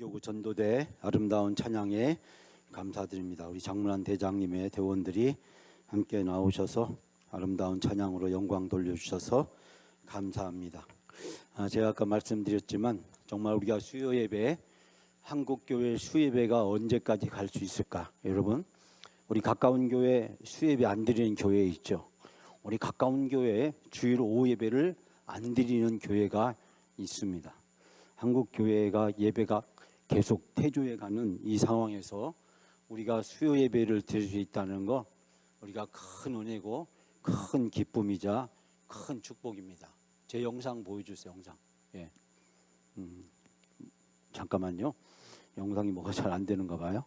대교구 전도대 아름다운 찬양에 감사드립니다. 우리 장문환 대장님의 대원들이 함께 나오셔서 아름다운 찬양으로 영광 돌려주셔서 감사합니다. 제가 아까 말씀드렸지만 정말 우리가 수요예배, 한국교회 수요예배가 언제까지 갈 수 있을까? 여러분, 우리 가까운 교회 수요예배 안 드리는 교회 있죠. 우리 가까운 교회에 주일 오후 예배를 안 드리는 교회가 있습니다. 한국 교회가 예배가 계속 퇴조해 가는 이 상황에서 우리가 수요 예배를 드릴 수 있다는 거 우리가 큰 은혜고 큰 기쁨이자 큰 축복입니다. 제 영상 보여주세요. 영상. 예. 잠깐만요. 영상이 뭐가 잘 안 되는가 봐요.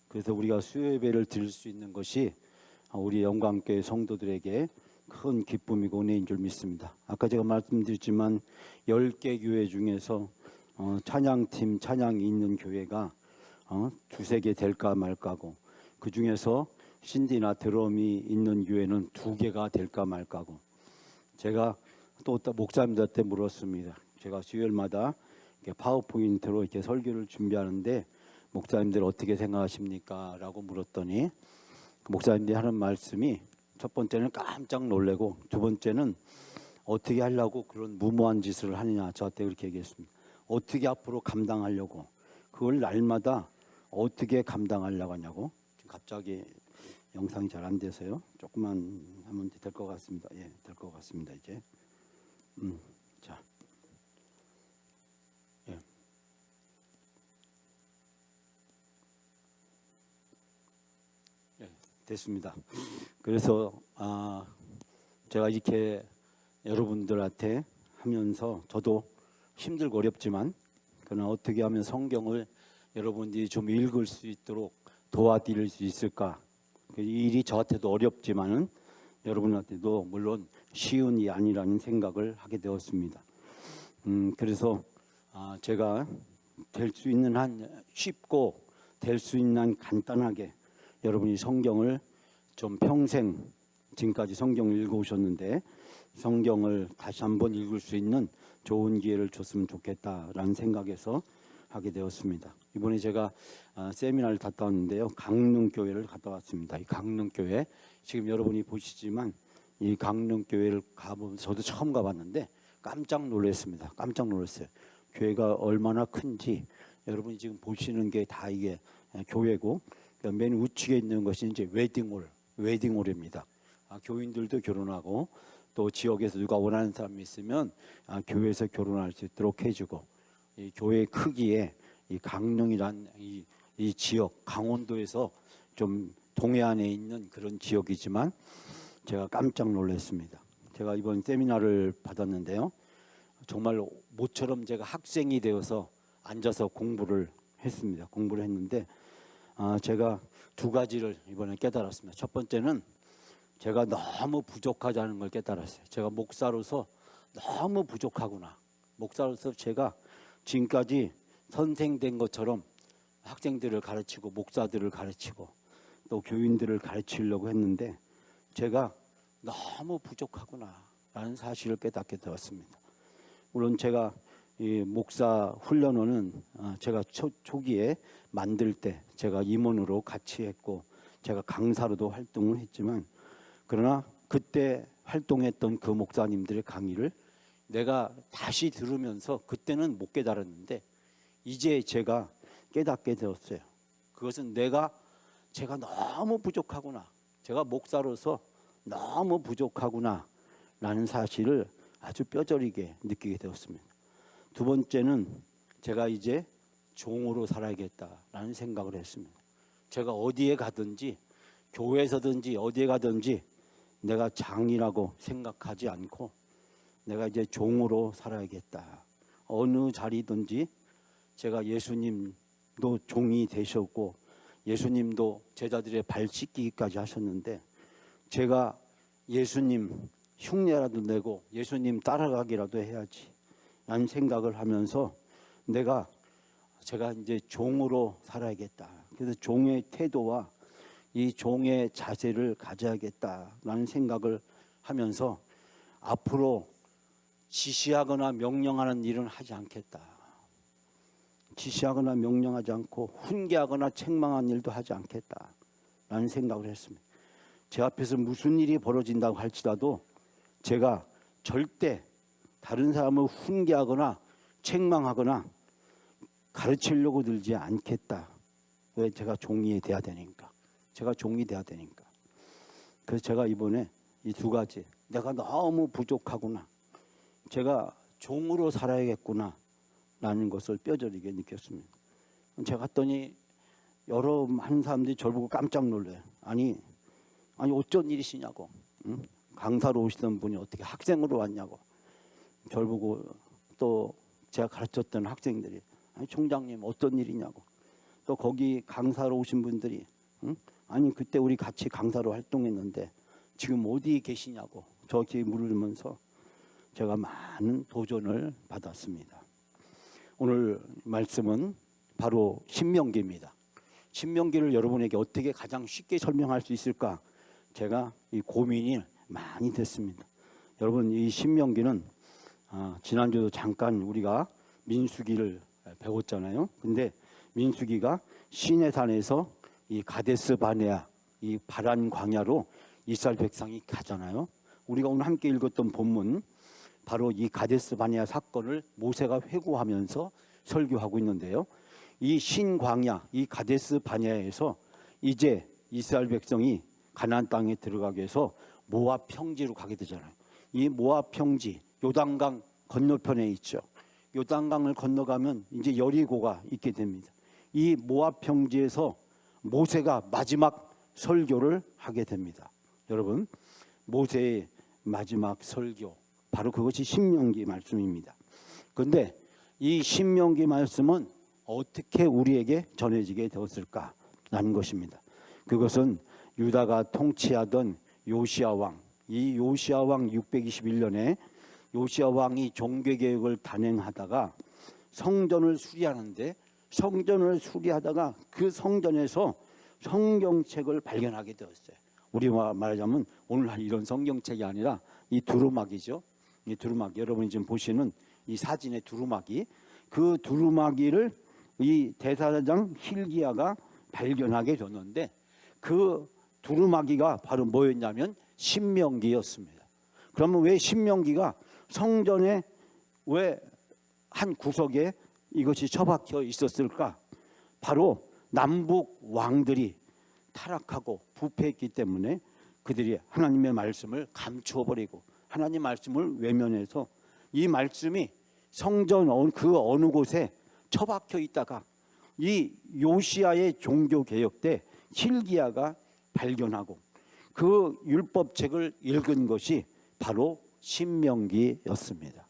그래서 우리가 수요 예배를 드릴 수 있는 것이 우리 영광교회 성도들에게 큰 기쁨이고 은혜인 줄 믿습니다. 아까 제가 말씀드렸지만 10개 교회 중에서 찬양팀 찬양이 있는 교회가 두세 개 될까 말까고, 그 중에서 신디나 드럼이 있는 교회는 2개가 될까 말까고. 제가 또 목사님들한테 물었습니다. 제가 수요일마다 이렇게 파워포인트로 이렇게 설교를 준비하는데 목사님들 어떻게 생각하십니까? 라고 물었더니 목사님들이 하는 말씀이 첫 번째는 깜짝 놀래고, 두 번째는 어떻게 하려고 그런 무모한 짓을 하느냐, 저한테 그렇게 얘기했습니다. 어떻게 앞으로 감당하려고, 그걸 날마다 어떻게 감당하려고 하냐고. 지금 갑자기 영상이 잘 안 돼서요. 조금만 하면 될 것 같습니다. 예, 될 것 같습니다. 이제 자, 예. 됐습니다. 그래서 제가 이렇게 여러분들한테 하면서 저도 힘들고 어렵지만, 그러나 어떻게 하면 성경을 여러분들이 좀 읽을 수 있도록 도와드릴 수 있을까. 이 일이 저한테도 어렵지만은 여러분한테도 물론 쉬운 일이 아니라는 생각을 하게 되었습니다. 그래서 제가 될 수 있는 한 쉽고 될 수 있는 한 간단하게 여러분이 성경을 좀 평생 지금까지 성경을 읽어오셨는데 성경을 다시 한번 읽을 수 있는 좋은 기회를 줬으면 좋겠다라는 생각에서 하게 되었습니다. 이번에 제가 세미나를 갔다 왔는데요. 강릉교회를 갔다 왔습니다. 이 강릉교회, 지금 여러분이 보시지만 이 강릉교회를 가보면 저도 처음 가봤는데 깜짝 놀랐습니다. 깜짝 놀랐어요. 교회가 얼마나 큰지 여러분이 지금 보시는 게 다 이게 교회고, 맨 우측에 있는 것이 이제 웨딩홀입니다. 교인들도 결혼하고 또 지역에서 누가 원하는 사람이 있으면 교회에서 결혼할 수 있도록 해주고, 이 교회 크기에 이 강릉이란 이 지역, 강원도에서 좀 동해안에 있는 그런 지역이지만 제가 깜짝 놀랐습니다. 제가 이번 세미나를 받았는데요. 정말 모처럼 제가 학생이 되어서 앉아서 공부를 했습니다. 공부를 했는데 제가 2가지를 이번에 깨달았습니다. 첫 번째는 제가 너무 부족하다는 걸 깨달았어요. 제가 목사로서 너무 부족하구나. 목사로서 제가 지금까지 선생된 것처럼 학생들을 가르치고 목사들을 가르치고 또 교인들을 가르치려고 했는데 제가 너무 부족하구나 라는 사실을 깨닫게 되었습니다. 물론 제가 이 목사 훈련원은 제가 초기에 만들 때 제가 임원으로 같이 했고 제가 강사로도 활동을 했지만, 그러나 그때 활동했던 그 목사님들의 강의를 내가 다시 들으면서 그때는 못 깨달았는데 이제 제가 깨닫게 되었어요. 그것은 제가 너무 부족하구나, 제가 목사로서 너무 부족하구나 라는 사실을 아주 뼈저리게 느끼게 되었습니다. 두 번째는 제가 이제 종으로 살아야겠다라는 생각을 했습니다. 제가 어디에 가든지 교회에서든지 어디에 가든지 내가 장이라고 생각하지 않고 내가 이제 종으로 살아야겠다. 어느 자리든지 제가 예수님도 종이 되셨고 예수님도 제자들의 발 씻기기까지 하셨는데 제가 예수님 흉내라도 내고 예수님 따라가기라도 해야지 라는 생각을 하면서 제가 이제 종으로 살아야겠다. 그래서 종의 태도와 이 종의 자세를 가져야겠다라는 생각을 하면서 앞으로 지시하거나 명령하는 일은 하지 않겠다. 지시하거나 명령하지 않고 훈계하거나 책망하는 일도 하지 않겠다 라는 생각을 했습니다. 제 앞에서 무슨 일이 벌어진다고 할지라도 제가 절대 다른 사람을 훈계하거나 책망하거나 가르치려고 들지 않겠다. 왜? 제가 종이 돼야 되니까. 제가 종이 돼야 되니까. 그래서 제가 이번에 이 두 가지, 내가 너무 부족하구나, 제가 종으로 살아야겠구나 라는 것을 뼈저리게 느꼈습니다. 제가 갔더니 여러 많은 사람들이 저를 보고 깜짝 놀래요. 아니 어쩐 일이시냐고. 응? 강사로 오시던 분이 어떻게 학생으로 왔냐고. 저를 보고 또 제가 가르쳤던 학생들이 아니 총장님 어떤 일이냐고. 또 거기 강사로 오신 분들이 응? 아니 그때 우리 같이 강사로 활동했는데 지금 어디 계시냐고 저렇게 물으면서 제가 많은 도전을 받았습니다. 오늘 말씀은 바로 신명기입니다. 신명기를 여러분에게 어떻게 가장 쉽게 설명할 수 있을까? 제가 이 고민이 많이 됐습니다. 여러분, 이 신명기는 지난주도 잠깐 우리가 민수기를 배웠잖아요. 근데 민수기가 시내산에서 이 가데스 바네아, 이 바란 광야로 이스라엘 백성이 가잖아요. 우리가 오늘 함께 읽었던 본문, 바로 이 가데스 바네아 사건을 모세가 회고하면서 설교하고 있는데요. 이 신광야, 이 가데스 바네아에서 이제 이스라엘 백성이 가나안 땅에 들어가기 위해서 모압 평지로 가게 되잖아요. 이 모압 평지, 요단강 건너편에 있죠. 요단강을 건너가면 이제 여리고가 있게 됩니다. 이 모압 평지에서 모세가 마지막 설교를 하게 됩니다. 여러분, 모세의 마지막 설교, 바로 그것이 신명기 말씀입니다. 그런데 이 신명기 말씀은 어떻게 우리에게 전해지게 되었을까라는 것입니다. 그것은 유다가 통치하던 요시야 왕, 이 요시야 왕 621년에 요시야 왕이 종교개혁을 단행하다가 성전을 수리하는데, 성전을 수리하다가 그 성전에서 성경책을 발견하게 되었어요. 우리 말하자면 오늘날 이런 성경책이 아니라 이 두루마기죠. 이 두루마기, 여러분이 지금 보시는 이 사진의 두루마기, 그 두루마기를 이 대사장 hil기야가 발견하게 됐는데, 그 두루마기가 바로 뭐였냐면 신명기였습니다. 그러면 왜 신명기가 성전에 왜 한 구석에 이것이 처박혀 있었을까? 바로 남북 왕들이 타락하고 부패했기 때문에 그들이 하나님의 말씀을 감추어버리고 하나님 말씀을 외면해서 이 말씀이 성전 그 어느 곳에 처박혀 있다가 이 요시야의 종교개혁 때 hil기야가 발견하고 그 율법책을 읽은 것이 바로 신명기였습니다.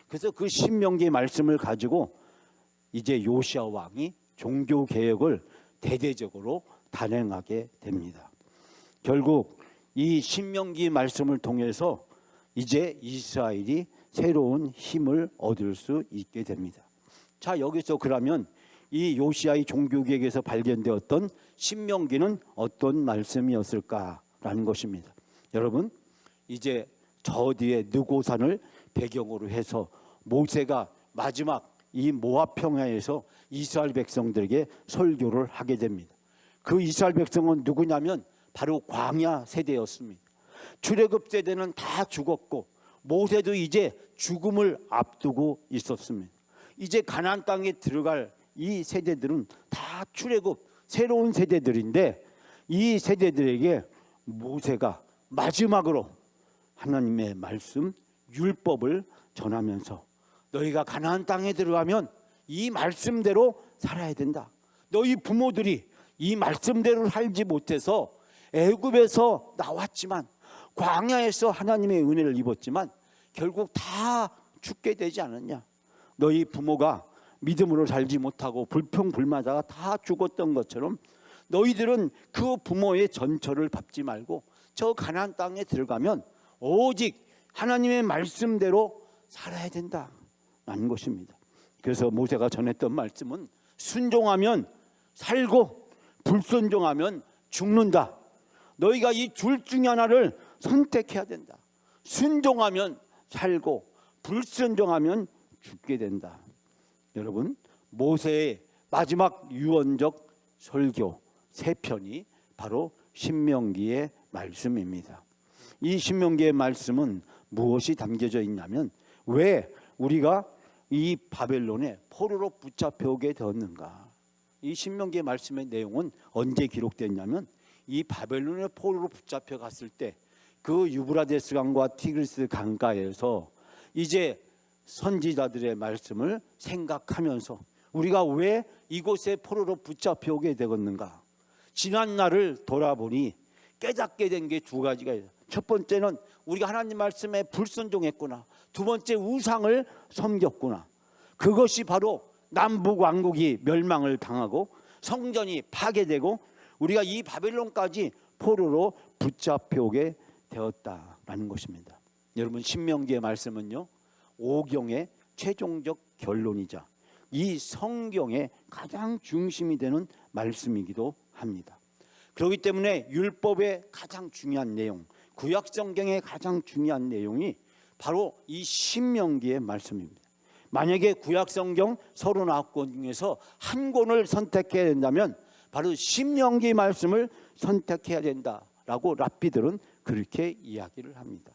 그래서 그 신명기 말씀을 가지고 이제 요시야 왕이 종교개혁을 대대적으로 단행하게 됩니다. 결국 이 신명기 말씀을 통해서 이제 이스라엘이 새로운 힘을 얻을 수 있게 됩니다. 자, 여기서 그러면 이 요시야의 종교개혁에서 발견되었던 신명기는 어떤 말씀이었을까라는 것입니다. 여러분, 이제 저 뒤에 느고산을 배경으로 해서 모세가 마지막 이 모압 평야에서 이스라엘 백성들에게 설교를 하게 됩니다. 그 이스라엘 백성은 누구냐면 바로 광야 세대였습니다. 출애굽 세대는 다 죽었고 모세도 이제 죽음을 앞두고 있었습니다. 이제 가나안 땅에 들어갈 이 세대들은 다 출애굽 새로운 세대들인데, 이 세대들에게 모세가 마지막으로 하나님의 말씀 율법을 전하면서 너희가 가나안 땅에 들어가면 이 말씀대로 살아야 된다. 너희 부모들이 이 말씀대로 살지 못해서 애굽에서 나왔지만 광야에서 하나님의 은혜를 입었지만 결국 다 죽게 되지 않았냐. 너희 부모가 믿음으로 살지 못하고 불평불마다가 다 죽었던 것처럼 너희들은 그 부모의 전처를 밟지 말고 저 가나안 땅에 들어가면 오직 하나님의 말씀대로 살아야 된다는 것입니다. 그래서 모세가 전했던 말씀은 순종하면 살고 불순종하면 죽는다. 너희가 이 둘 중에 하나를 선택해야 된다. 순종하면 살고 불순종하면 죽게 된다. 여러분, 모세의 마지막 유언적 설교 3편이 바로 신명기의 말씀입니다. 이 신명기의 말씀은 무엇이 담겨져 있냐면, 왜 우리가 이 바벨론의 포로로 붙잡혀오게 되었는가. 이 신명기의 말씀의 내용은 언제 기록됐냐면, 이 바벨론의 포로로 붙잡혀 갔을 때 그 유브라데스 강과 티그리스 강가에서 이제 선지자들의 말씀을 생각하면서 우리가 왜 이곳에 포로로 붙잡혀 오게 되었는가. 지난 날을 돌아보니 깨닫게 된 게 2가지가 있어요. 첫 번째는 우리가 하나님 말씀에 불순종했구나. 두 번째, 우상을 섬겼구나. 그것이 바로 남북 왕국이 멸망을 당하고 성전이 파괴되고 우리가 이 바벨론까지 포로로 붙잡혀 오게 되었다라는 것입니다. 여러분, 신명기의 말씀은요, 오경의 최종적 결론이자 이 성경의 가장 중심이 되는 말씀이기도 합니다. 그렇기 때문에 율법의 가장 중요한 내용, 구약 성경의 가장 중요한 내용이 바로 이 신명기의 말씀입니다. 만약에 구약 성경 39권 중에서 한 권을 선택해야 된다면 바로 신명기 말씀을 선택해야 된다라고 랍비들은 그렇게 이야기를 합니다.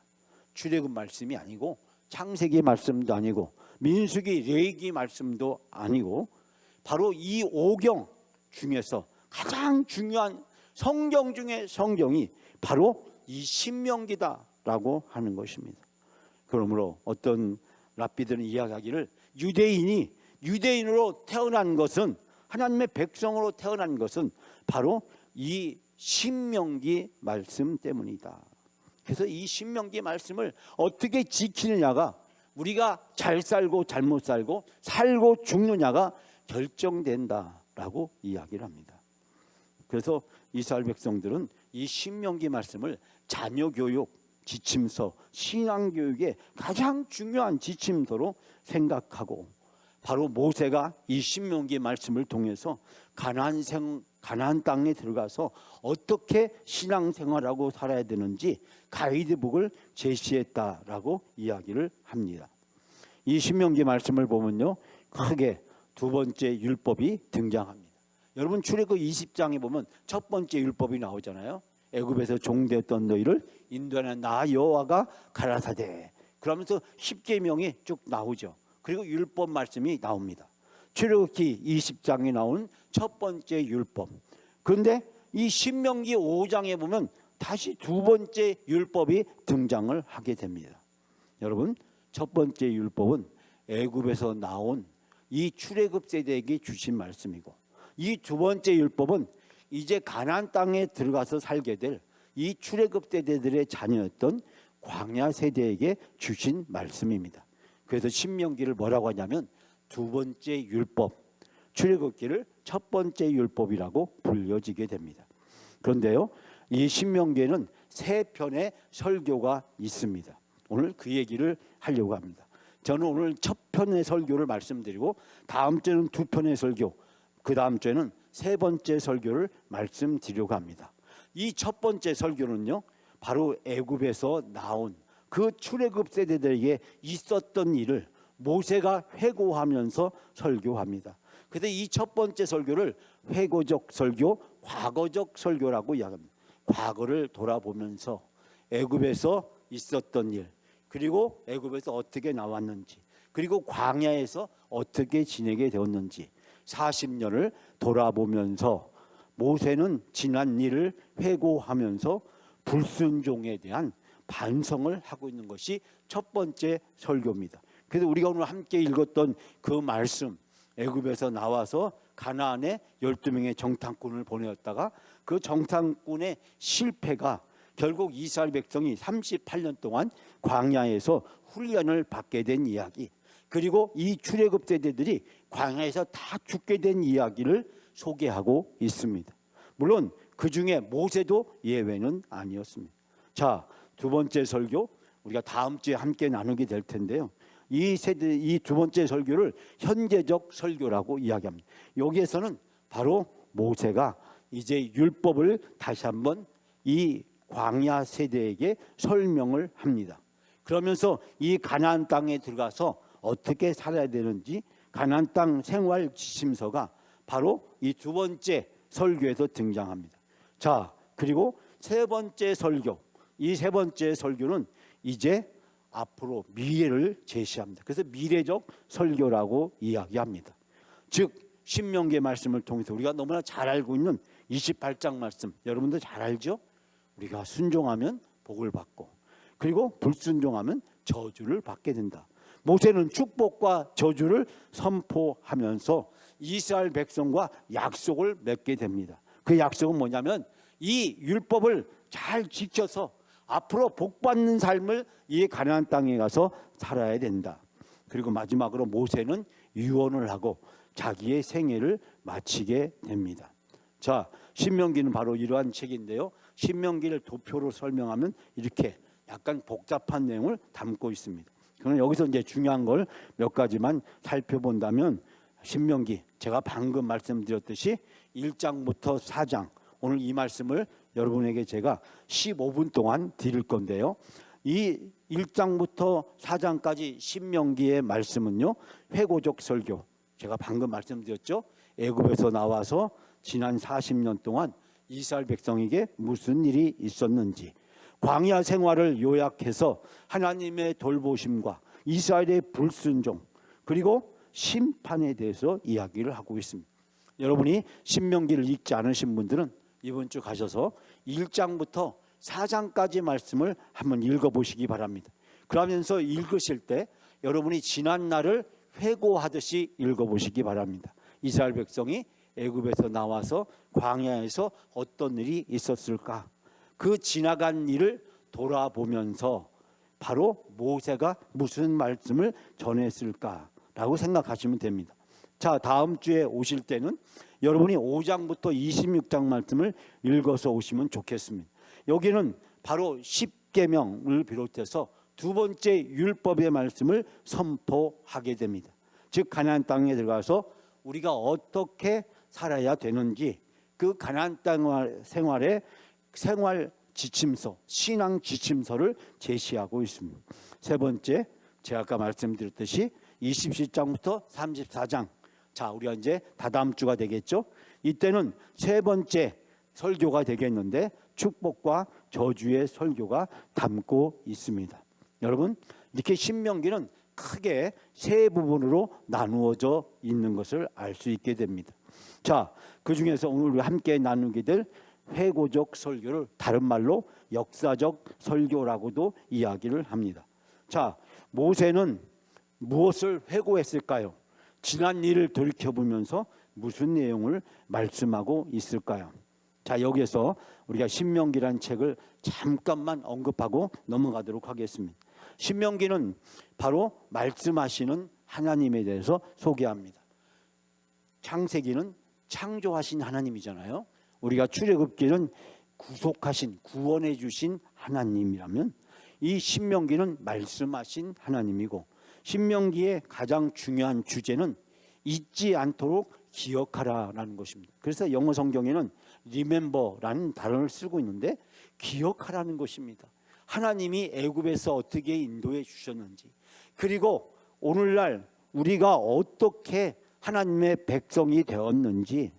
출애굽 말씀이 아니고 창세기 말씀도 아니고 민수기 레위기 말씀도 아니고 바로 이 오경 중에서 가장 중요한 성경 중에 성경이 바로 이 신명기다라고 하는 것입니다. 그러므로 어떤 랍비들은 이야기하기를 유대인이 유대인으로 태어난 것은, 하나님의 백성으로 태어난 것은 바로 이 신명기 말씀 때문이다. 그래서 이 신명기 말씀을 어떻게 지키느냐가 우리가 잘 살고 잘못 살고 살고 죽느냐가 결정된다라고 이야기를 합니다. 그래서 이스라엘 백성들은 이 신명기 말씀을 자녀교육, 지침서, 신앙교육의 가장 중요한 지침서로 생각하고 바로 모세가 이 신명기 말씀을 통해서 가나안 땅에 들어가서 어떻게 신앙생활하고 살아야 되는지 가이드북을 제시했다라고 이야기를 합니다. 이 신명기 말씀을 보면요, 크게 2번째 율법이 등장합니다. 여러분, 출애굽 20장에 보면 첫 번째 율법이 나오잖아요. 애굽에서 종되었던 너희를 인도하는 나 여호와가 가라사대, 그러면서 10계명이 쭉 나오죠. 그리고 율법 말씀이 나옵니다. 출애굽기 20장에 나온 첫 번째 율법. 그런데 이 신명기 5장에 보면 다시 2번째 율법이 등장을 하게 됩니다. 여러분, 첫 번째 율법은 애굽에서 나온 이 출애굽 세대에게 주신 말씀이고, 이 2번째 율법은 이제 가나안 땅에 들어가서 살게 될 이 출애굽 세대들의 자녀였던 광야 세대에게 주신 말씀입니다. 그래서 신명기를 뭐라고 하냐면 2번째 율법, 출애굽기를 첫 번째 율법이라고 불려지게 됩니다. 그런데요, 이 신명기에는 3편의 설교가 있습니다. 오늘 그 얘기를 하려고 합니다. 저는 오늘 첫 편의 설교를 말씀드리고 다음 주에는 2편의 설교, 그 다음 주에는 3번째 설교를 말씀드리려고 합니다. 이 첫 번째 설교는요, 바로 애굽에서 나온 그 출애굽 세대들에게 있었던 일을 모세가 회고하면서 설교합니다. 그래서 이 첫 번째 설교를 회고적 설교, 과거적 설교라고 이야기합니다. 과거를 돌아보면서 애굽에서 있었던 일, 그리고 애굽에서 어떻게 나왔는지, 그리고 광야에서 어떻게 지내게 되었는지 40년을 돌아보면서 모세는 지난 일을 회고하면서 불순종에 대한 반성을 하고 있는 것이 첫 번째 설교입니다. 그래서 우리가 오늘 함께 읽었던 그 말씀, 애굽에서 나와서 가나안에 12명의 정탐꾼을 보내었다가 그 정탐꾼의 실패가 결국 이스라엘 백성이 38년 동안 광야에서 훈련을 받게 된 이야기, 그리고 이 출애굽 세대들이 광야에서 다 죽게 된 이야기를 소개하고 있습니다. 물론 그 중에 모세도 예외는 아니었습니다. 자, 2번째 설교 우리가 다음 주에 함께 나누게 될 텐데요. 이 2번째 설교를 현재적 설교라고 이야기합니다. 여기에서는 바로 모세가 이제 율법을 다시 한번 이 광야 세대에게 설명을 합니다. 그러면서 이 가나안 땅에 들어가서 어떻게 살아야 되는지 가나안 땅 생활 지침서가 바로 이 두 번째 설교에서 등장합니다. 자, 그리고 세 번째 설교, 이 세 번째 설교는 이제 앞으로 미래를 제시합니다. 그래서 미래적 설교라고 이야기합니다. 즉 신명기의 말씀을 통해서 우리가 너무나 잘 알고 있는 28장 말씀, 여러분들 잘 알죠? 우리가 순종하면 복을 받고, 그리고 불순종하면 저주를 받게 된다. 모세는 축복과 저주를 선포하면서 이스라엘 백성과 약속을 맺게 됩니다. 그 약속은 뭐냐면 이 율법을 잘 지켜서 앞으로 복받는 삶을 이 가나안 땅에 가서 살아야 된다. 그리고 마지막으로 모세는 유언을 하고 자기의 생애를 마치게 됩니다. 자, 신명기는 바로 이러한 책인데요. 신명기를 도표로 설명하면 이렇게 약간 복잡한 내용을 담고 있습니다. 그러나 여기서 이제 중요한 걸 몇 가지만 살펴본다면 신명기, 제가 방금 말씀드렸듯이 1장부터 4장, 오늘 이 말씀을 여러분에게 제가 15분 동안 드릴 건데요. 이 1장부터 4장까지 신명기의 말씀은요, 회고적 설교, 제가 방금 말씀드렸죠. 애굽에서 나와서 지난 40년 동안 이스라엘 백성에게 무슨 일이 있었는지, 광야 생활을 요약해서 하나님의 돌보심과 이스라엘의 불순종, 그리고 심판에 대해서 이야기를 하고 있습니다. 여러분이 신명기를 읽지 않으신 분들은 이번 주 가셔서 1장부터 4장까지 말씀을 한번 읽어보시기 바랍니다. 그러면서 읽으실 때 여러분이 지난 날을 회고하듯이 읽어보시기 바랍니다. 이스라엘 백성이 애굽에서 나와서 광야에서 어떤 일이 있었을까, 그 지나간 일을 돌아보면서 바로 모세가 무슨 말씀을 전했을까라고 생각하시면 됩니다. 자, 다음 주에 오실 때는 여러분이 5장부터 26장 말씀을 읽어서 오시면 좋겠습니다. 여기는 바로 십계명을 비롯해서 두 번째 율법의 말씀을 선포하게 됩니다. 즉 가나안 땅에 들어가서 우리가 어떻게 살아야 되는지, 그 가나안 땅 생활의 생활 지침서, 신앙 지침서를 제시하고 있습니다. 세 번째, 제가 아까 말씀드렸듯이 27장부터 34장, 자, 우리가 이제 다다음 주가 되겠죠. 이때는 세 번째 설교가 되겠는데 축복과 저주의 설교가 담고 있습니다. 여러분, 이렇게 신명기는 크게 세 부분으로 나누어져 있는 것을 알 수 있게 됩니다. 자, 그 중에서 오늘 우리 함께 나누게 될 회고적 설교를 다른 말로 역사적 설교라고도 이야기를 합니다. 자, 모세는 무엇을 회고했을까요? 지난 일을 돌이켜보면서 무슨 내용을 말씀하고 있을까요? 자, 여기에서 우리가 신명기라는 책을 잠깐만 언급하고 넘어가도록 하겠습니다. 신명기는 바로 말씀하시는 하나님에 대해서 소개합니다. 창세기는 창조하신 하나님이잖아요. 우리가 출애굽기는 구속하신, 구원해 주신 하나님이라면 이 신명기는 말씀하신 하나님이고, 신명기의 가장 중요한 주제는 잊지 않도록 기억하라라는 것입니다. 그래서 영어 성경에는 remember라는 단어를 쓰고 있는데 기억하라는 것입니다. 하나님이 애굽에서 어떻게 인도해 주셨는지, 그리고 오늘날 우리가 어떻게 하나님의 백성이 되었는지,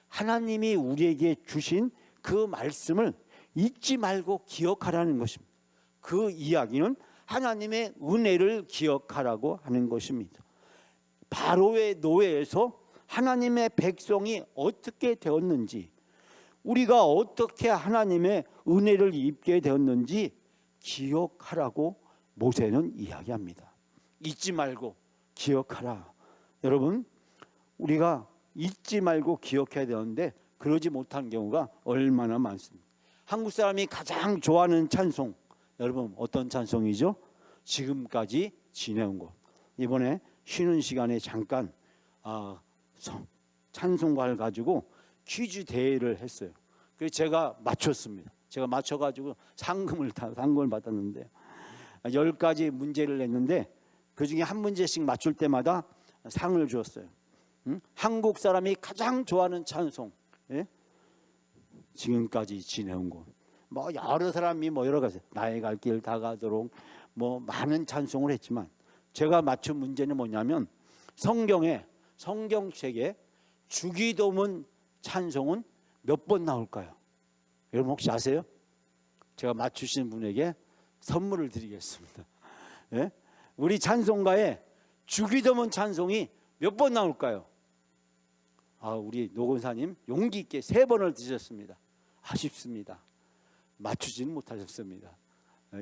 하나님이 우리에게 주신 그 말씀을 잊지 말고 기억하라는 것입니다. 그 이야기는 하나님의 은혜를 기억하라고 하는 것입니다. 바로의 노예에서 하나님의 백성이 어떻게 되었는지, 우리가 어떻게 하나님의 은혜를 입게 되었는지 기억하라고 모세는 이야기합니다. 잊지 말고 기억하라. 여러분, 우리가 잊지 말고 기억해야 되는데 그러지 못한 경우가 얼마나 많습니다. 한국 사람이 가장 좋아하는 찬송, 여러분 어떤 찬송이죠? 지금까지 지내온 것. 이번에 쉬는 시간에 잠깐 찬송가를 가지고 퀴즈 대회를 했어요. 그래서 제가 맞췄습니다. 제가 맞춰가지고 상금을 받았는데 10가지 문제를 냈는데 그중에 한 문제씩 맞출 때마다 상을 주었어요. 한국 사람이 가장 좋아하는 찬송, 예? 지금까지 지내온 곳. 뭐 여러 사람이 뭐 여러 가지, 나의 갈 길 다가도록 뭐 많은 찬송을 했지만 제가 맞춘 문제는 뭐냐면 성경책에 주기도문 찬송은 몇 번 나올까요? 여러분 혹시 아세요? 제가 맞추신 분에게 선물을 드리겠습니다. 예? 우리 찬송가에 주기도문 찬송이 몇 번 나올까요? 우리 노건사님 용기 있게 3번을 드셨습니다. 아쉽습니다. 맞추지는 못하셨습니다.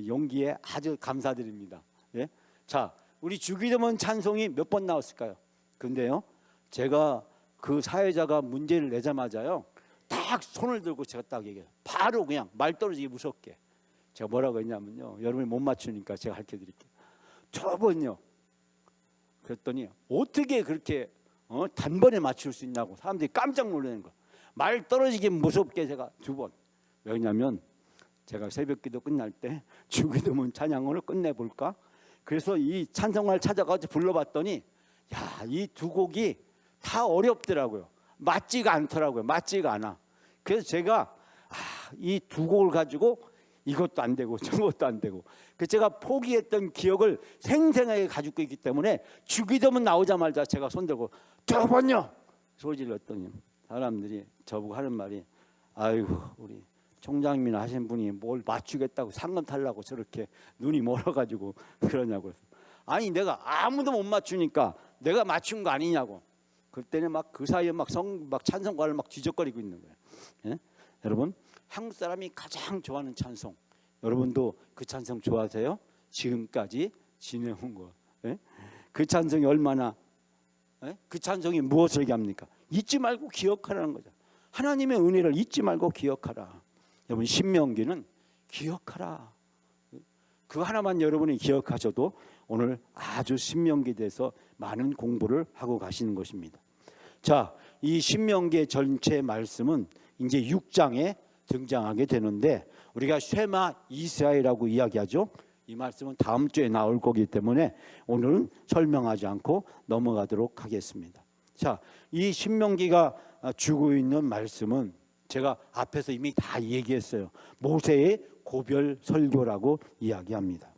용기에 아주 감사드립니다. 예? 자, 우리 주기도문 찬송이 몇 번 나왔을까요? 근데요, 제가 그 사회자가 문제를 내자마자요, 딱 손을 들고 제가 딱 얘기해요. 바로 그냥 말 떨어지기 무섭게. 제가 뭐라고 했냐면요, 여러분이 못 맞추니까 제가 가르쳐 드릴게요. 2번요. 그랬더니 어떻게 그렇게 단번에 맞출 수 있냐고 사람들이 깜짝 놀라는 거예요. 말 떨어지기 무섭게 제가 2번. 왜냐하면 제가 새벽기도 끝날 때 주기도문 찬양을 끝내볼까? 그래서 이 찬송가를 찾아가서 불러봤더니 이 2곡이 다 어렵더라고요. 맞지가 않더라고요. 맞지가 않아. 그래서 제가 이 2곡을 가지고 이것도 안 되고 저것도 안 되고 그 제가 포기했던 기억을 생생하게 가지고 있기 때문에 주기도문 나오자마자 제가 손들고 2번요 소리 질렀더니 사람들이 저보고 하는 말이 아이고 우리 총장님이나 하신 분이 뭘 맞추겠다고 상금 타려고 저렇게 눈이 멀어가지고 그러냐고. 아니 내가 아무도 못 맞추니까 내가 맞춘 거 아니냐고. 그때는 막 그 사이에 막 찬송가를 막 뒤적거리고 있는 거예요. 예? 여러분 한국 사람이 가장 좋아하는 찬송, 여러분도 그 찬송 좋아하세요? 지금까지 지내온 거. 예? 그 찬송이 얼마나 그 찬송이 무엇을 얘기합니까? 잊지 말고 기억하라는 거죠. 하나님의 은혜를 잊지 말고 기억하라. 여러분 신명기는 기억하라. 그 하나만 여러분이 기억하셔도 오늘 아주 신명기에 대해서 많은 공부를 하고 가시는 것입니다. 자, 이 신명기의 전체 말씀은 이제 6장에 등장하게 되는데 우리가 쉐마 이스라엘이라고 이야기하죠. 이 말씀은 다음 주에 나올 거기 때문에 오늘은 설명하지 않고 넘어가도록 하겠습니다. 자, 이 신명기가 주고 있는 말씀은 제가 앞에서 이미 다 얘기했어요. 모세의 고별 설교라고 이야기합니다.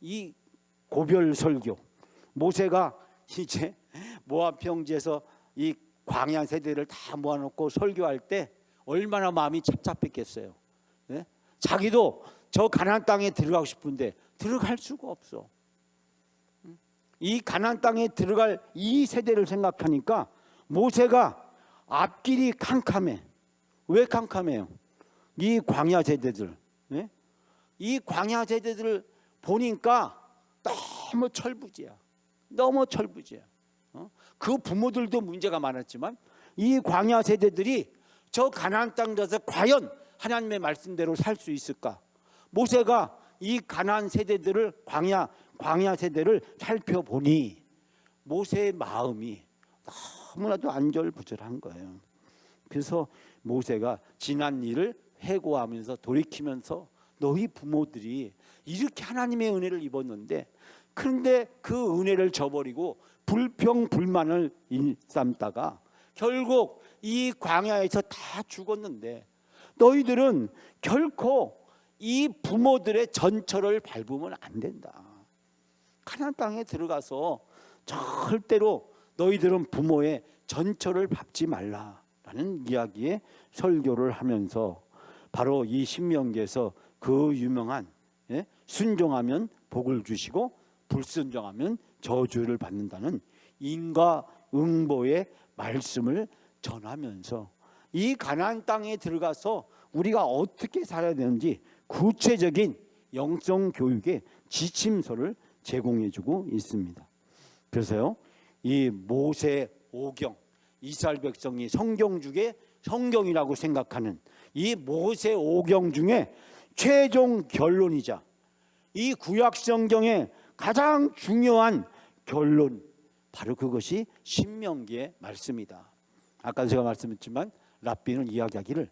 이 고별 설교, 모세가 이제 모압 평지에서 이 광야 세대를 다 모아놓고 설교할 때 얼마나 마음이 착잡했겠어요. 네? 자기도 저 가나안 땅에 들어가고 싶은데 들어갈 수가 없어. 이 가나안 땅에 들어갈 이 세대를 생각하니까 모세가 앞길이 캄캄해. 왜 캄캄해요? 이 광야 세대들, 네? 이 광야 세대들을 보니까 너무 철부지야. 너무 철부지야. 그 부모들도 문제가 많았지만 이 광야 세대들이 저 가나안 땅 가서 과연 하나님의 말씀대로 살 수 있을까? 모세가 이 가나안 세대들을 광야 세대를 살펴보니 모세의 마음이 너무나도 안절부절한 거예요. 그래서 모세가 지난 일을 회고하면서 돌이키면서 너희 부모들이 이렇게 하나님의 은혜를 입었는데 그런데 그 은혜를 저버리고 불평불만을 일삼다가 결국 이 광야에서 다 죽었는데 너희들은 결코 이 부모들의 전철을 밟으면 안 된다. 가나안 땅에 들어가서 절대로 너희들은 부모의 전철을 밟지 말라라는 이야기의 설교를 하면서 바로 이 신명기에서 그 유명한 순종하면 복을 주시고 불순종하면 저주를 받는다는 인과응보의 말씀을 전하면서 이 가나안 땅에 들어가서 우리가 어떻게 살아야 되는지 구체적인 영성 교육의 지침서를 제공해주고 있습니다. 그래서요, 이 모세 오경, 이스라엘 백성이 성경 중에 성경이라고 생각하는 이 모세 오경 중에 최종 결론이자 이 구약 성경의 가장 중요한 결론, 바로 그것이 신명기의 말씀이다. 아까 제가 말씀했지만 랍비는 이야기하기를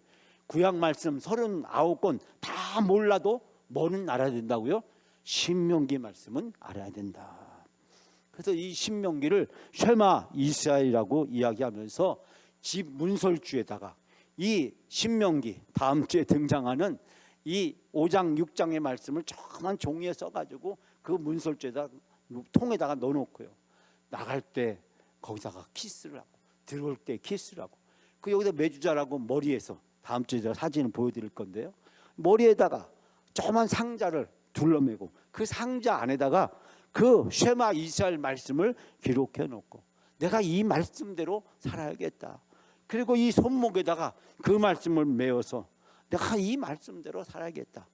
구약 말씀 39권 다 몰라도 뭐는 알아야 된다고요? 신명기 말씀은 알아야 된다. 그래서 이 신명기를 쉐마 이스라엘이라고 이야기하면서 집 문설주에다가 이 신명기 다음 주에 등장하는 이 5장 6장의 말씀을 조그만 종이에 써가지고 그 문설주에다 통에다가 넣어놓고요. 나갈 때 거기다가 키스를 하고 들어올 때 키스를 하고 그 여기다 매주자라고 머리에서 다음 주에 제가 사진을 보여드릴 건데요. 머리에다가 조그만 상자를 둘러매고 그 상자 안에다가 그 쉐마 이스라엘 말씀을 기록해 놓고 내가 이 말씀대로 살아야겠다. 그리고 이 손목에다가 그 말씀을 메어서 내가 이 말씀대로 살아야겠다.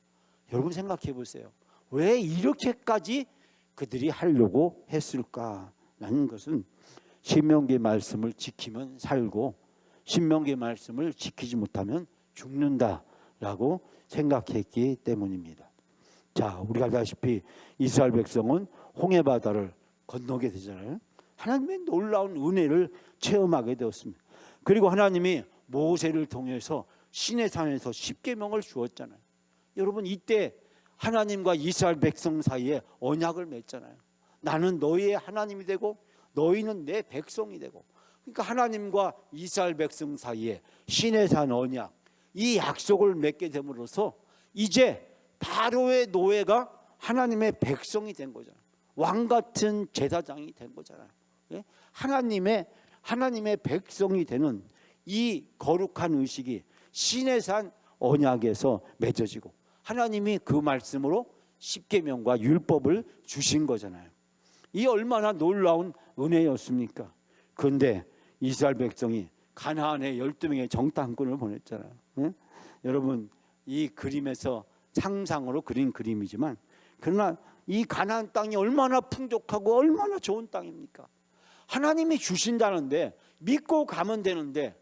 여러분 생각해 보세요. 왜 이렇게까지 그들이 하려고 했을까라는 것은 신명기 말씀을 지키면 살고 신명기 말씀을 지키지 못하면 죽는다라고 생각했기 때문입니다. 자, 우리가 알다시피 이스라엘 백성은 홍해 바다를 건너게 되잖아요. 하나님의 놀라운 은혜를 체험하게 되었습니다. 그리고 하나님이 모세를 통해서 시내산에서 십계명을 주었잖아요. 여러분 이때 하나님과 이스라엘 백성 사이에 언약을 맺잖아요. 나는 너희의 하나님이 되고 너희는 내 백성이 되고. 그러니까 하나님과 이스라엘 백성 사이에 시내산 언약, 이 약속을 맺게 됨으로써 이제 바로의 노예가 하나님의 백성이 된 거잖아요. 왕 같은 제사장이 된 거잖아요. 하나님의 백성이 되는 이 거룩한 의식이 시내산 언약에서 맺어지고 하나님이 그 말씀으로 십계명과 율법을 주신 거잖아요. 이 얼마나 놀라운 은혜였습니까? 그런데 이스라엘 백성이 가나안에 12명의 정탐꾼을 보냈잖아요. 여러분 이 그림에서 상상으로 그린 그림이지만 그러나 이 가나안 땅이 얼마나 풍족하고 얼마나 좋은 땅입니까? 하나님이 주신다는데 믿고 가면 되는데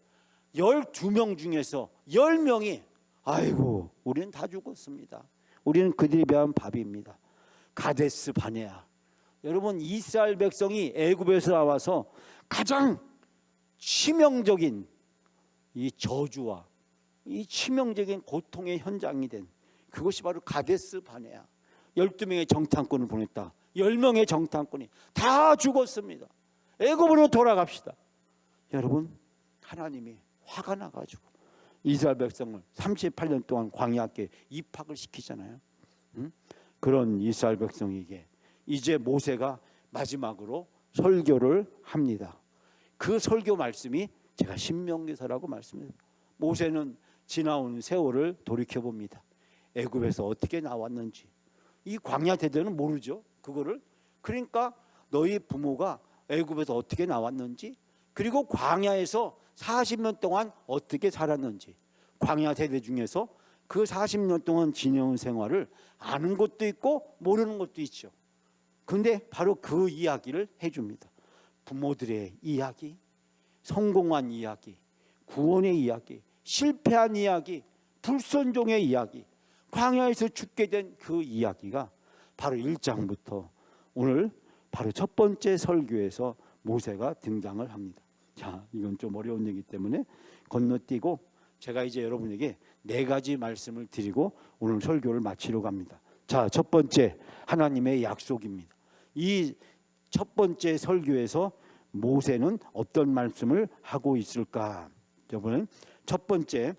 12명 중에서 10명이 아이고 우리는 다 죽었습니다. 우리는 그들이 배한 밥입니다. 가데스 바네아. 여러분 이스라엘 백성이 애굽에서 나와서 가장 치명적인 이 저주와 이 치명적인 고통의 현장이 된 그것이 바로 가데스 바네아. 12명의 정탐꾼을 보냈다. 10명의 정탐꾼이 다 죽었습니다. 애굽으로 돌아갑시다. 여러분 하나님이 화가 나가지고 이스라엘 백성을 38년 동안 광야에 입학을 시키잖아요. 그런 이스라엘 백성에게 이제 모세가 마지막으로 설교를 합니다. 그 설교 말씀이 제가 신명기서라고 말씀드립니다. 모세는 지나온 세월을 돌이켜봅니다. 애굽에서 어떻게 나왔는지 이 광야 대대는 모르죠. 그거를. 그러니까 너희 부모가 애굽에서 어떻게 나왔는지 그리고 광야에서 40년 동안 어떻게 살았는지 광야 세대 중에서 그 40년 동안 지내온 생활을 아는 것도 있고 모르는 것도 있죠. 그런데 바로 그 이야기를 해줍니다. 부모들의 이야기, 성공한 이야기, 구원의 이야기, 실패한 이야기, 불순종의 이야기, 광야에서 죽게 된 그 이야기가 바로 1장부터 오늘 바로 첫 번째 설교에서 모세가 등장을 합니다. 자, 이건 좀 어려운 얘기 때문에 건너뛰고 제가 이제 여러분에게 4가지 말씀을 드리고 오늘 설교를 마치려고 합니다. 자, 첫 번째 하나님의 약속입니다. 이 첫 번째 설교에서 모세는 어떤 말씀을 하고 있을까? 여러분, 첫 번째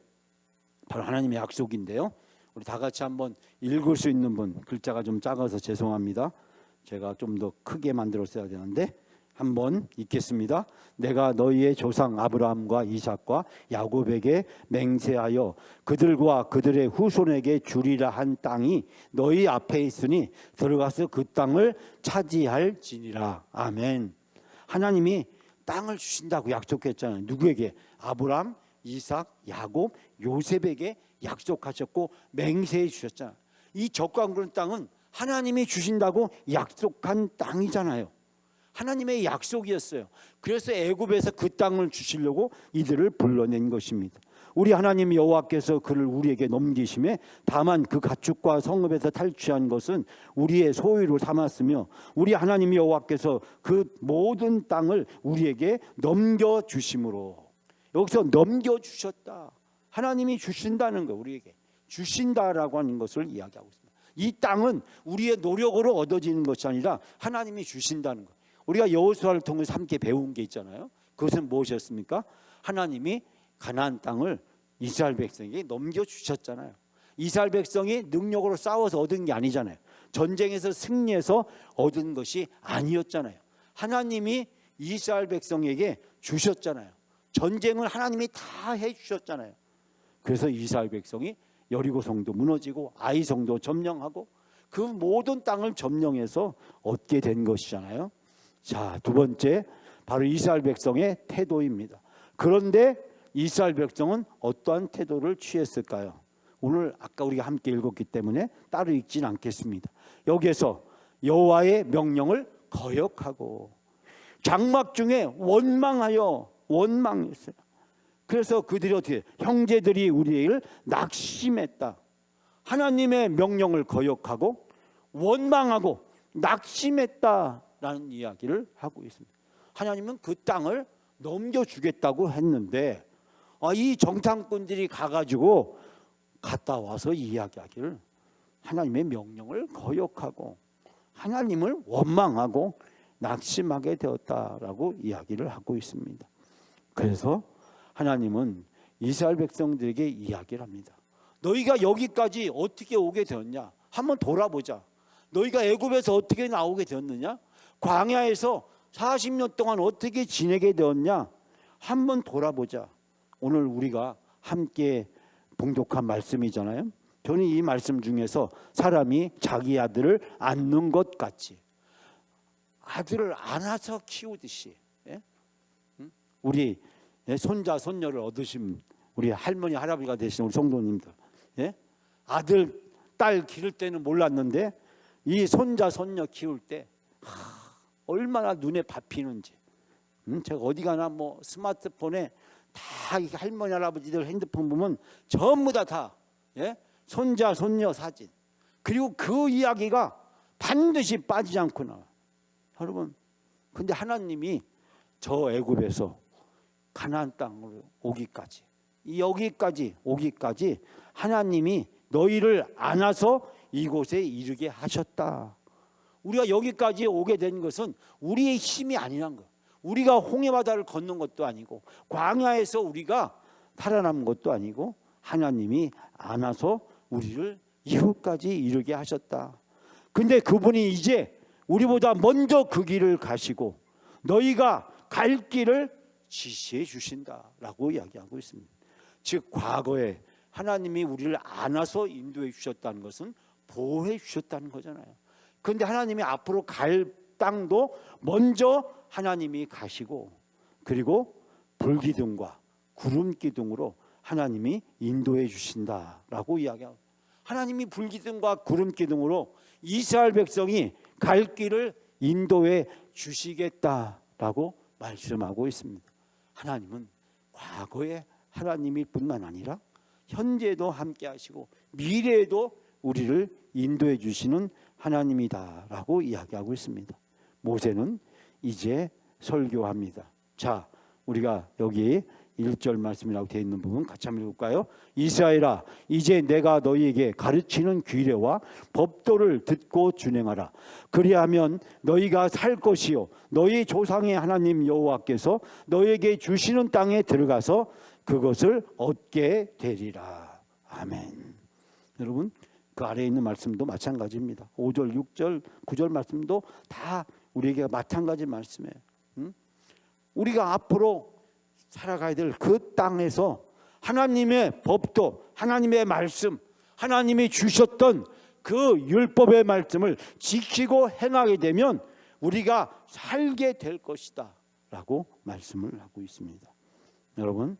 바로 하나님의 약속인데요. 우리 다 같이 한번 읽을 수 있는 분, 글자가 좀 작아서 죄송합니다. 제가 좀 더 크게 만들었어야 되는데 한번 읽겠습니다. 내가 너희의 조상 아브라함과 이삭과 야곱에게 맹세하여 그들과 그들의 후손에게 주리라 한 땅이 너희 앞에 있으니 들어가서 그 땅을 차지할지니라. 아멘. 하나님이 땅을 주신다고 약속했잖아요. 누구에게? 아브라함, 이삭, 야곱, 요셉에게 약속하셨고 맹세해 주셨잖아요. 이 적광그런 땅은 하나님이 주신다고 약속한 땅이잖아요. 하나님의 약속이었어요. 그래서 애굽에서 그 땅을 주시려고 이들을 불러낸 것입니다. 우리 하나님 여호와께서 그를 우리에게 넘기심에 다만 그 가축과 성읍에서 탈취한 것은 우리의 소유로 삼았으며 우리 하나님 여호와께서 그 모든 땅을 우리에게 넘겨주심으로. 여기서 넘겨주셨다. 하나님이 주신다는 거, 우리에게 주신다라고 하는 것을 이야기하고 있습니다. 이 땅은 우리의 노력으로 얻어지는 것이 아니라 하나님이 주신다는 것. 우리가 여호수아를 통해서 함께 배운 게 있잖아요. 그것은 무엇이었습니까? 하나님이 가나안 땅을 이스라엘 백성에게 넘겨주셨잖아요. 이스라엘 백성이 능력으로 싸워서 얻은 게 아니잖아요. 전쟁에서 승리해서 얻은 것이 아니었잖아요. 하나님이 이스라엘 백성에게 주셨잖아요. 전쟁을 하나님이 다 해주셨잖아요. 그래서 이스라엘 백성이 여리고 성도 무너지고 아이 성도 점령하고 그 모든 땅을 점령해서 얻게 된 것이잖아요. 자, 두 번째 바로 이스라엘 백성의 태도입니다. 그런데 이스라엘 백성은 어떠한 태도를 취했을까요? 오늘 아까 우리가 함께 읽었기 때문에 따로 읽지는 않겠습니다. 여기에서 여호와의 명령을 거역하고 장막 중에 원망했어요. 그래서 그들이 어떻게 형제들이 우리를 낙심했다. 하나님의 명령을 거역하고 원망하고 낙심했다라는 이야기를 하고 있습니다. 하나님은 그 땅을 넘겨주겠다고 했는데 이 정탐꾼들이 가가지고 갔다 와서 이야기하기를 하나님의 명령을 거역하고 하나님을 원망하고 낙심하게 되었다라고 이야기를 하고 있습니다. 그래서 하나님은 이스라엘 백성들에게 이야기를 합니다. 너희가 여기까지 어떻게 오게 되었냐? 한번 돌아보자. 너희가 애굽에서 어떻게 나오게 되었느냐? 광야에서 40년 동안 어떻게 지내게 되었냐? 한번 돌아보자. 오늘 우리가 함께 봉독한 말씀이잖아요. 저는 이 말씀 중에서 사람이 자기 아들을 안는 것 같이 아들을 안아서 키우듯이 우리 손자 손녀를 얻으신 우리 할머니 할아버지가 되신 우리 성도님들 아들 딸 기를 때는 몰랐는데 이 손자 손녀 키울 때 얼마나 눈에 밟히는지 제가 어디 가나 뭐 스마트폰에 다 할머니 할아버지들 핸드폰 보면 전부 다 손자 손녀 사진 그리고 그 이야기가 반드시 빠지지 않고 나와요. 여러분 근데 하나님이 저 애굽에서 가나안 땅으로 오기까지 여기까지 오기까지 하나님이 너희를 안아서 이곳에 이르게 하셨다. 우리가 여기까지 오게 된 것은 우리의 힘이 아니란 거. 우리가 홍해바다를 건넌 것도 아니고 광야에서 우리가 살아남은 것도 아니고 하나님이 안아서 우리를 이곳까지 이르게 하셨다. 근데 그분이 이제 우리보다 먼저 그 길을 가시고 너희가 갈 길을 지시해 주신다라고 이야기하고 있습니다. 즉 과거에 하나님이 우리를 안아서 인도해 주셨다는 것은 보호해 주셨다는 거잖아요. 그런데 하나님이 앞으로 갈 땅도 먼저 하나님이 가시고 그리고 불기둥과 구름기둥으로 하나님이 인도해 주신다라고 이야기하고 하나님이 불기둥과 구름기둥으로 이스라엘 백성이 갈 길을 인도해 주시겠다라고 말씀하고 있습니다. 하나님은 과거에 하나님일 뿐만 아니라 현재도 함께 하시고 미래에도 우리를 인도해 주시는 하나님이다라고 이야기하고 있습니다. 모세는 이제 설교합니다. 자, 우리가 여기 1절 말씀이라고 되어 있는 부분 같이 한번 읽을까요? 이스라엘아 이제 내가 너희에게 가르치는 규례와 법도를 듣고 준행하라. 그리하면 너희가 살 것이요 너희 조상의 하나님 여호와께서 너희에게 주시는 땅에 들어가서 그것을 얻게 되리라. 아멘. 여러분 그 아래에 있는 말씀도 마찬가지입니다. 5절 6절 9절 말씀도 다 우리에게 마찬가지 말씀이에요. 우리가 앞으로 살아가야 될 그 땅에서 하나님의 법도 하나님의 말씀 하나님이 주셨던 그 율법의 말씀을 지키고 행하게 되면 우리가 살게 될 것이다 라고 말씀을 하고 있습니다. 여러분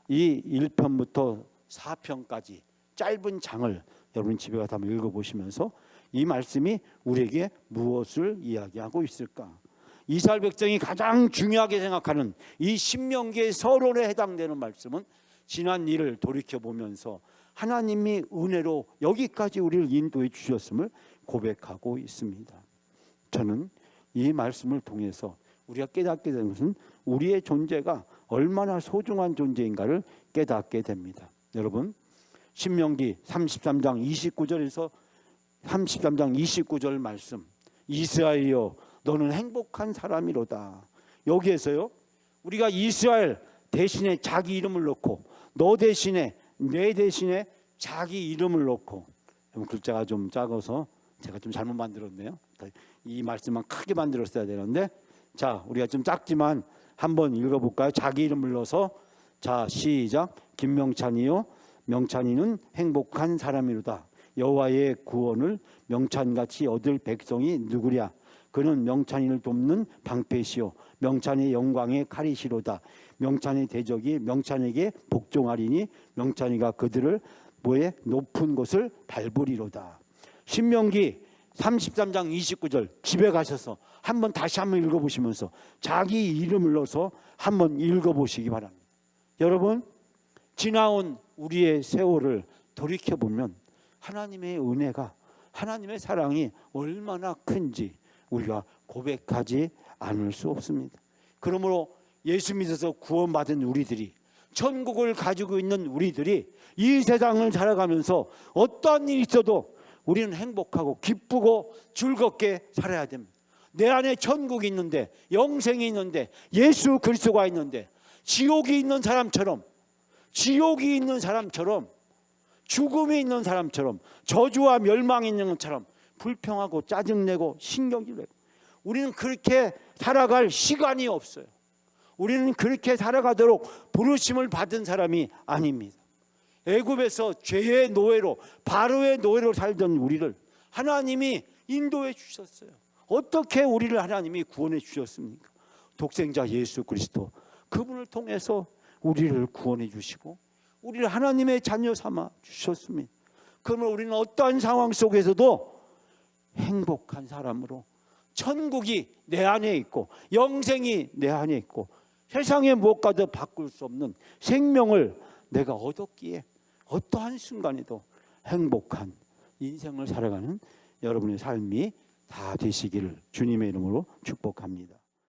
이 1편부터 4편까지 짧은 장을 여러분 집에 가서 한번 읽어보시면서 이 말씀이 우리에게 무엇을 이야기하고 있을까? 이스라엘 백성이 가장 중요하게 생각하는 이 신명기의 서론에 해당되는 말씀은 지난 일을 돌이켜보면서 하나님이 은혜로 여기까지 우리를 인도해 주셨음을 고백하고 있습니다. 저는 이 말씀을 통해서 우리가 깨닫게 되는 것은 우리의 존재가 얼마나 소중한 존재인가를 깨닫게 됩니다. 여러분 신명기 33장 29절에서 33장 29절 말씀 이스라엘이여 너는 행복한 사람이로다. 여기에서요 우리가 이스라엘 대신에 자기 이름을 넣고 너 대신에 내 대신에 자기 이름을 놓고, 글자가 좀 작아서 제가 좀 잘못 만들었네요. 이 말씀만 크게 만들었어야 되는데, 자, 우리가 좀 작지만 한번 읽어볼까요? 자기 이름을 넣어서, 자, 시작. 김명찬이요, 명찬이는 행복한 사람이로다. 여호와의 구원을 명찬같이 얻을 백성이 누구랴. 그는 명찬이를 돕는 방패시요, 명찬의 영광의 칼이시로다. 명찬의 대적이 명찬에게 복종하리니 명찬이가 그들을 뭐에 높은 곳을 밟으리로다. 신명기 33장 29절 집에 가셔서 다시 한번 읽어보시면서 자기 이름을 넣어서 한번 읽어보시기 바랍니다. 여러분, 지나온 우리의 세월을 돌이켜보면 하나님의 은혜가, 하나님의 사랑이 얼마나 큰지 우리가 고백하지 않을 수 없습니다. 그러므로 예수 믿어서 구원받은 우리들이, 천국을 가지고 있는 우리들이 이 세상을 살아가면서 어떠한 일이 있어도 우리는 행복하고 기쁘고 즐겁게 살아야 됩니다. 내 안에 천국이 있는데, 영생이 있는데, 예수 그리스도가 있는데, 지옥이 있는 사람처럼, 죽음이 있는 사람처럼, 저주와 멸망이 있는 것처럼 불평하고 짜증내고 신경질내고, 우리는 그렇게 살아갈 시간이 없어요. 우리는 그렇게 살아가도록 부르심을 받은 사람이 아닙니다. 애굽에서 죄의 노예로, 바로의 노예로 살던 우리를 하나님이 인도해 주셨어요. 어떻게 우리를 하나님이 구원해 주셨습니까? 독생자 예수 그리스도, 그분을 통해서 우리를 구원해 주시고 우리를 하나님의 자녀 삼아 주셨습니다. 그러면 우리는 어떠한 상황 속에서도 행복한 사람으로, 천국이 내 안에 있고 영생이 내 안에 있고 세상의 무엇과도 바꿀 수 없는 생명을 내가 얻었기에 어떠한 순간에도 행복한 인생을 살아가는 여러분의 삶이 다 되시기를 주님의 이름으로 축복합니다.